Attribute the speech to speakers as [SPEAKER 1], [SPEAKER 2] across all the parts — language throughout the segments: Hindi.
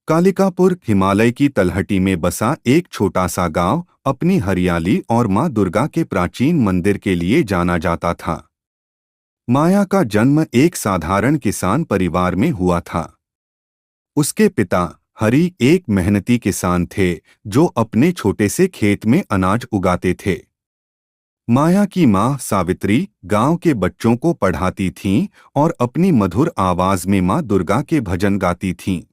[SPEAKER 1] कालिकापुर हिमालय की तलहटी में बसा एक छोटा सा गांव अपनी हरियाली और मां दुर्गा के प्राचीन मंदिर के लिए जाना जाता था। माया का जन्म एक साधारण किसान परिवार में हुआ था। उसके पिता हरि एक मेहनती किसान थे जो अपने छोटे से खेत में अनाज उगाते थे। माया की मां सावित्री गांव के बच्चों को पढ़ाती थीं और अपनी मधुर आवाज में मां दुर्गा के भजन गाती थीं।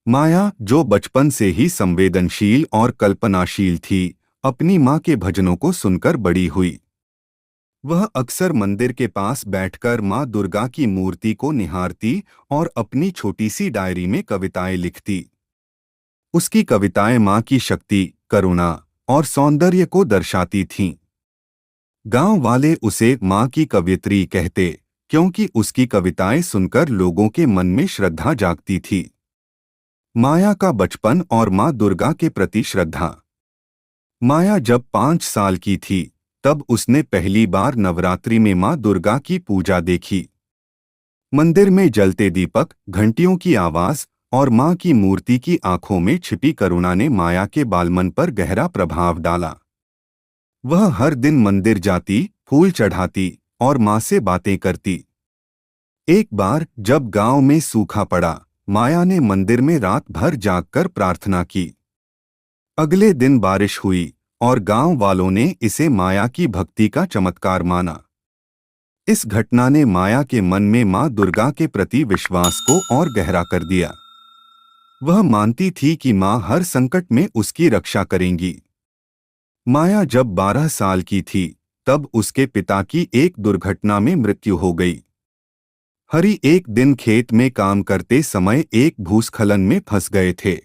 [SPEAKER 1] माया, जो बचपन से ही संवेदनशील और कल्पनाशील थी, अपनी मां के भजनों को सुनकर बड़ी हुई। वह अक्सर मंदिर के पास बैठकर मां दुर्गा की मूर्ति को निहारती और अपनी छोटी सी डायरी में कविताएं लिखती। उसकी कविताएं मां की शक्ति, करुणा और सौंदर्य को दर्शाती थीं। गांव वाले उसे मां की कवयित्री कहते, क्योंकि उसकी कविताएं सुनकर लोगों के मन में श्रद्धा जागती थी। माया का बचपन और मां दुर्गा के प्रति श्रद्धा। माया जब 5 साल की थी, तब उसने पहली बार नवरात्रि में मां दुर्गा की पूजा देखी। मंदिर में जलते दीपक, घंटियों की आवाज और मां की मूर्ति की आंखों में छिपी करुणा ने माया के बालमन पर गहरा प्रभाव डाला। वह हर दिन मंदिर जाती, फूल चढ़ाती और मां से बातें करती। एक बार जब गांव में सूखा पड़ा, माया ने मंदिर में रात भर जागकर प्रार्थना की। अगले दिन बारिश हुई और गांव वालों ने इसे माया की भक्ति का चमत्कार माना। इस घटना ने माया के मन में मां दुर्गा के प्रति विश्वास को और गहरा कर दिया। वह मानती थी कि मां हर संकट में उसकी रक्षा करेंगी। माया जब 12 साल की थी, तब उसके पिता की एक दुर्घटना में मृत्यु हो गई। हरि एक दिन खेत में काम करते समय एक भूस्खलन में फंस गए थे।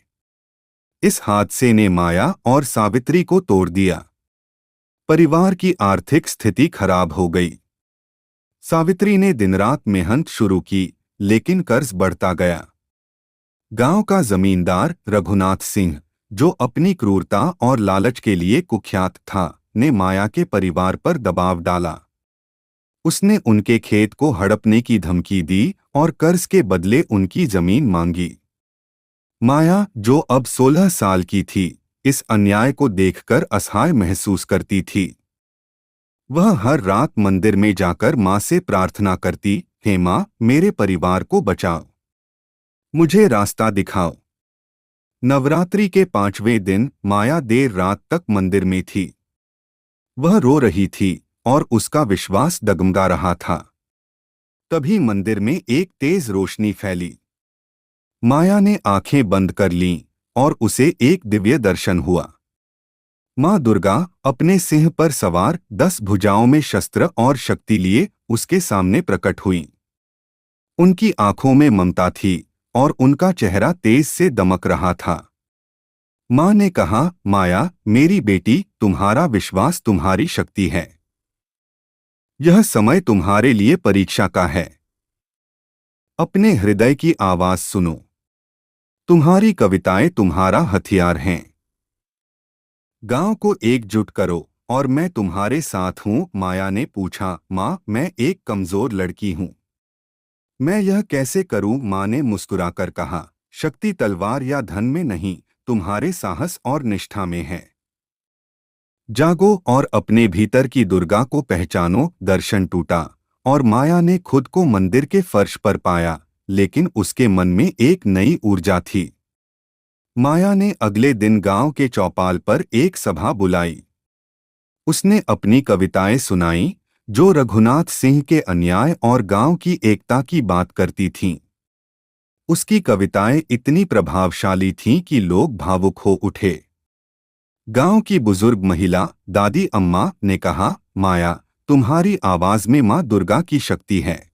[SPEAKER 1] इस हादसे ने माया और सावित्री को तोड़ दिया। परिवार की आर्थिक स्थिति खराब हो गई। सावित्री ने दिन-रात मेहनत शुरू की, लेकिन कर्ज बढ़ता गया। गांव का जमींदार रघुनाथ सिंह, जो अपनी क्रूरता और लालच के लिए कुख्यात था, ने माया के परिवार पर दबाव डाला। उसने उनके खेत को हड़पने की धमकी दी और कर्ज के बदले उनकी जमीन मांगी। माया, जो अब 16 साल की थी, इस अन्याय को देखकर असहाय महसूस करती थी। वह हर रात मंदिर में जाकर मां से प्रार्थना करती, हे मां, मेरे परिवार को बचाओ, मुझे रास्ता दिखाओ। नवरात्रि के 5वें दिन माया देर रात तक मंदिर में थी। वह रो रही थी और उसका विश्वास डगमगा रहा था। तभी मंदिर में एक तेज रोशनी फैली। माया ने आंखें बंद कर लीं और उसे एक दिव्य दर्शन हुआ। मां दुर्गा अपने सिंह पर सवार 10 भुजाओं में शस्त्र और शक्ति लिए उसके सामने प्रकट हुईं। उनकी आंखों में ममता थी और उनका चेहरा तेज से दमक रहा था। मां ने कहा, माया, मेरी बेटी, तुम्हारा विश्वास तुम्हारी शक्ति है। यह समय तुम्हारे लिए परीक्षा का है। अपने हृदय की आवाज सुनो। तुम्हारी कविताएं तुम्हारा हथियार हैं। गांव को एकजुट करो और मैं तुम्हारे साथ हूं। माया ने पूछा, मां, मैं एक कमजोर लड़की हूं, मैं यह कैसे करूं? मां ने मुस्कुराकर कहा, शक्ति तलवार या धन में नहीं, तुम्हारे साहस और निष्ठा में है। जागो और अपने भीतर की दुर्गा को पहचानो। दर्शन टूटा और माया ने खुद को मंदिर के फर्श पर पाया, लेकिन उसके मन में एक नई ऊर्जा थी। माया ने अगले दिन गांव के चौपाल पर एक सभा बुलाई। उसने अपनी कविताएं सुनाईं, जो रघुनाथ सिंह के अन्याय और गांव की एकता की बात करती थीं। उसकी कविताएं इतनी प्रभावशाली थीं कि लोग भावुक हो उठे। गांव की बुजुर्ग महिला दादी अम्मा ने कहा, माया, तुम्हारी आवाज में मां दुर्गा की शक्ति है।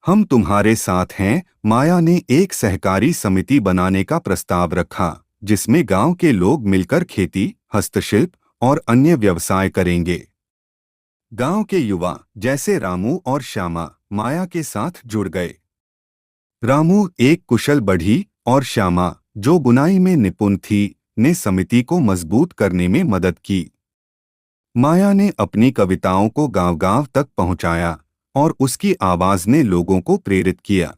[SPEAKER 1] हम तुम्हारे साथ हैं। माया ने एक सहकारी समिति बनाने का प्रस्ताव रखा, जिसमें गांव के लोग मिलकर खेती, हस्तशिल्प और अन्य व्यवसाय करेंगे। गांव के युवा जैसे रामू और श्यामा माया के साथ जुड़ गए। रामू एक कुशल बढ़ी और श्यामा, जो बुनाई में निपुण थी, ने समिति को मजबूत करने में मदद की। माया ने अपनी कविताओं को गांव-गांव तक पहुंचाया और उसकी आवाज ने लोगों को प्रेरित किया।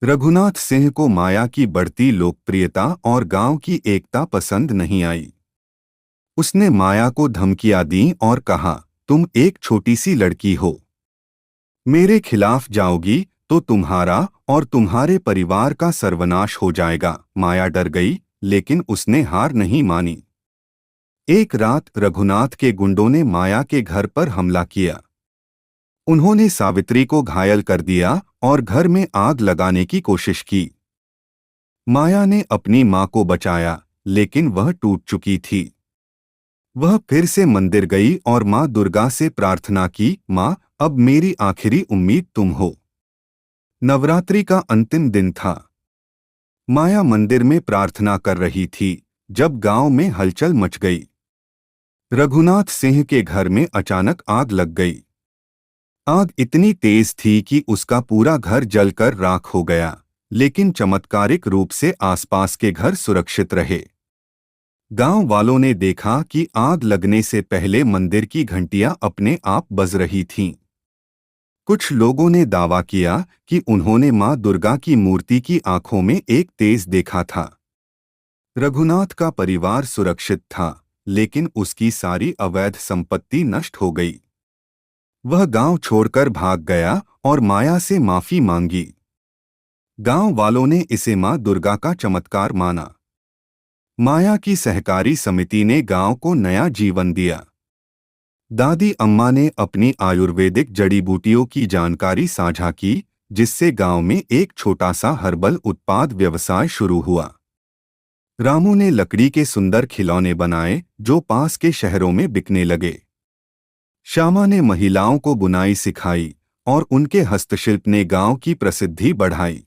[SPEAKER 1] रघुनाथ सिंह को माया की बढ़ती लोकप्रियता और गांव की एकता पसंद नहीं आई। उसने माया को धमकियां दी और कहा, तुम एक छोटी सी लड़की हो, मेरे खिलाफ जाओगी तो तुम्हारा और तुम्हारे परिवार का सर्वनाश हो जाएगा। माया डर गई, लेकिन उसने हार नहीं मानी। एक रात रघुनाथ के गुंडों ने माया के घर पर हमला किया। उन्होंने सावित्री को घायल कर दिया और घर में आग लगाने की कोशिश की। माया ने अपनी मां को बचाया, लेकिन वह टूट चुकी थी। वह फिर से मंदिर गई और मां दुर्गा से प्रार्थना की, मां, अब मेरी आखिरी उम्मीद तुम हो। नवरात्रि का अंतिम दिन था। माया मंदिर में प्रार्थना कर रही थी जब गांव में हलचल मच गई। रघुनाथ सिंह के घर में अचानक आग लग गई। आग इतनी तेज थी कि उसका पूरा घर जलकर राख हो गया, लेकिन चमत्कारिक रूप से आसपास के घर सुरक्षित रहे। गांव वालों ने देखा कि आग लगने से पहले मंदिर की घंटियां अपने आप बज रही थीं। कुछ लोगों ने दावा किया कि उन्होंने मां दुर्गा की मूर्ति की आंखों में एक तेज देखा था। रघुनाथ का परिवार सुरक्षित था, लेकिन उसकी सारी अवैध संपत्ति नष्ट हो गई। वह गांव छोड़कर भाग गया और माया से माफी मांगी। गांव वालों ने इसे मां दुर्गा का चमत्कार माना। माया की सहकारी समिति ने गांव को नया जीवन दिया। दादी अम्मा ने अपनी आयुर्वेदिक जड़ी बूटियों की जानकारी साझा की, जिससे गांव में एक छोटा सा हर्बल उत्पाद व्यवसाय शुरू हुआ। रामू ने लकड़ी के सुंदर खिलौने बनाए जो पास के शहरों में बिकने लगे। श्यामा ने महिलाओं को बुनाई सिखाई और उनके हस्तशिल्प ने गांव की प्रसिद्धि बढ़ाई।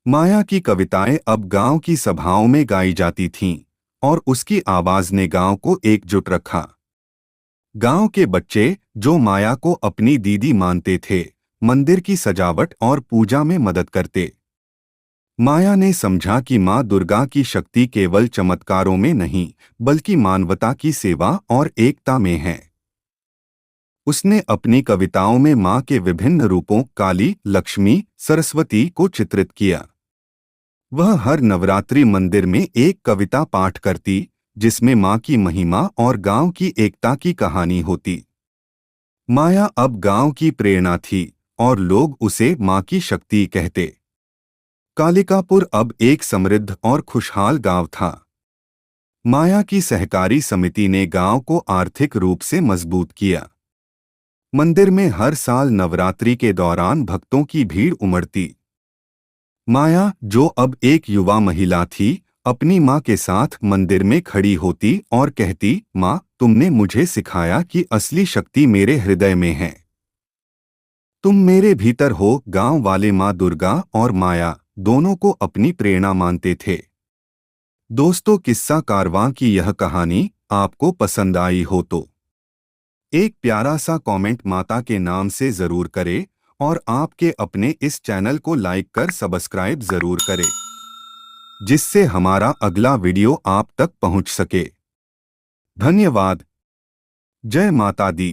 [SPEAKER 1] माया की कविताएं अब गांव की सभाओं में गाई जाती थीं और उसकी आवाज ने गांव को एकजुट रखा। गांव के बच्चे, जो माया को अपनी दीदी मानते थे, मंदिर की सजावट और पूजा में मदद करते। माया ने समझा कि मां दुर्गा की शक्ति केवल चमत्कारों में नहीं, बल्कि मानवता की सेवा और एकता में है। उसने अपनी कविताओं में मां के विभिन्न रूपों काली, लक्ष्मी, सरस्वती को चित्रित किया। वह हर नवरात्रि मंदिर में एक कविता पाठ करती, जिसमें मां की महिमा और गांव की एकता की कहानी होती। माया अब गांव की प्रेरणा थी और लोग उसे मां की शक्ति कहते। कालिकापुर अब एक समृद्ध और खुशहाल गांव था। माया की सहकारी समिति ने गांव को आर्थिक रूप से मजबूत किया। मंदिर में हर साल नवरात्रि के दौरान भक्तों की भीड़ उमड़ती। माया, जो अब एक युवा महिला थी, अपनी मां के साथ मंदिर में खड़ी होती और कहती, मां, तुमने मुझे सिखाया कि असली शक्ति मेरे हृदय में है। तुम मेरे भीतर हो। गांव वाले मां दुर्गा और माया दोनों को अपनी प्रेरणा मानते थे। दोस्तों, किस्सा कारवां की यह कहानी आपको पसंद आई हो तो एक प्यारा सा कमेंट माता के नाम से जरूर करें और आपके अपने इस चैनल को लाइक कर सब्सक्राइब जरूर करें, जिससे हमारा अगला वीडियो आप तक पहुंच सके। धन्यवाद। जय माता दी।